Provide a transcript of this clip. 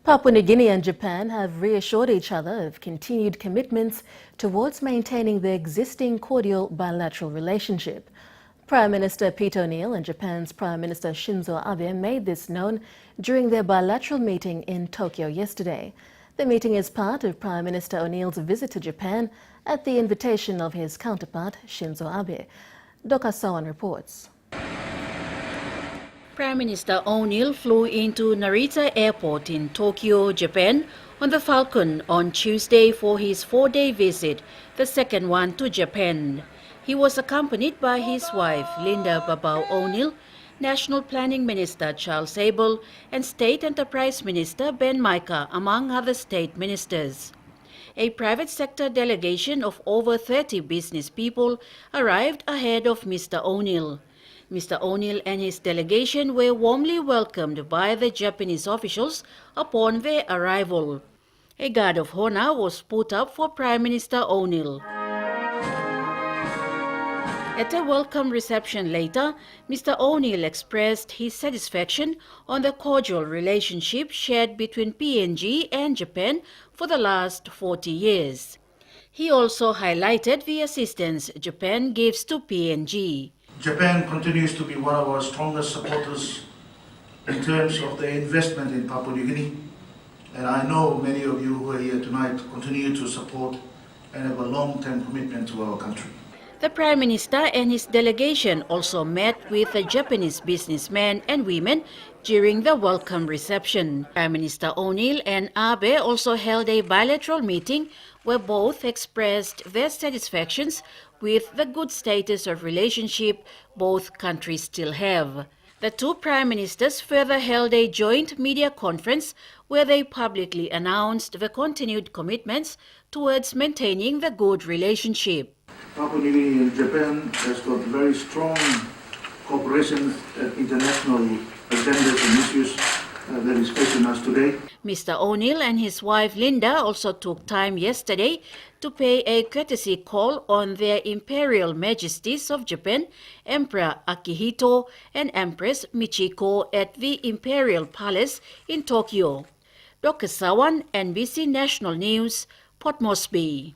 Papua New Guinea and Japan have reassured each other of continued commitments towards maintaining their existing cordial bilateral relationship. Prime Minister Peter O'Neill and Japan's Prime Minister Shinzo Abe made this known during their bilateral meeting in Tokyo yesterday. The meeting is part of Prime Minister O'Neill's visit to Japan at the invitation of his counterpart Shinzo Abe. Doka Sawan reports. Prime Minister O'Neill flew into Narita Airport in Tokyo, Japan, on the Falcon on Tuesday for his four-day visit, the second one to Japan. He was accompanied by his wife, Linda Babao O'Neill, National Planning Minister Charles Abel, and State Enterprise Minister Ben Micah, among other state ministers. A private sector delegation of over 30 business people arrived ahead of Mr. O'Neill. Mr. O'Neill and his delegation were warmly welcomed by the Japanese officials upon their arrival. A guard of honor was put up for Prime Minister O'Neill. At a welcome reception later, Mr. O'Neill expressed his satisfaction on the cordial relationship shared between PNG and Japan for the last 40 years. He also highlighted the assistance Japan gives to PNG. Japan continues to be one of our strongest supporters in terms of their investment in Papua New Guinea, and I know many of you who are here tonight continue to support and have a long-term commitment to our country. The Prime Minister and his delegation also met with the Japanese businessmen and women during the welcome reception. Prime Minister O'Neill and Abe also held a bilateral meeting where both expressed their satisfactions with the good status of relationship both countries still have. The two prime ministers further held a joint media conference where they publicly announced the continued commitments towards maintaining the good relationship. Papua New Guinea and Japan has got very strong cooperation at international agendas and issues that is facing us today. Mr. O'Neill and his wife Linda also took time yesterday to pay a courtesy call on their Imperial Majesties of Japan, Emperor Akihito and Empress Michiko at the Imperial Palace in Tokyo. Doka Sawan, NBC National News, Port Moresby.